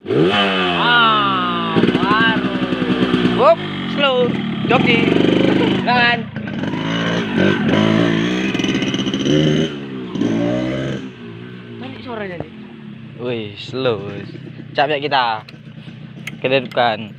Baru. Wup, slow, joki. Jangan. Tadi suaranya nih. Wih, slow. Capek kita. Ke depan.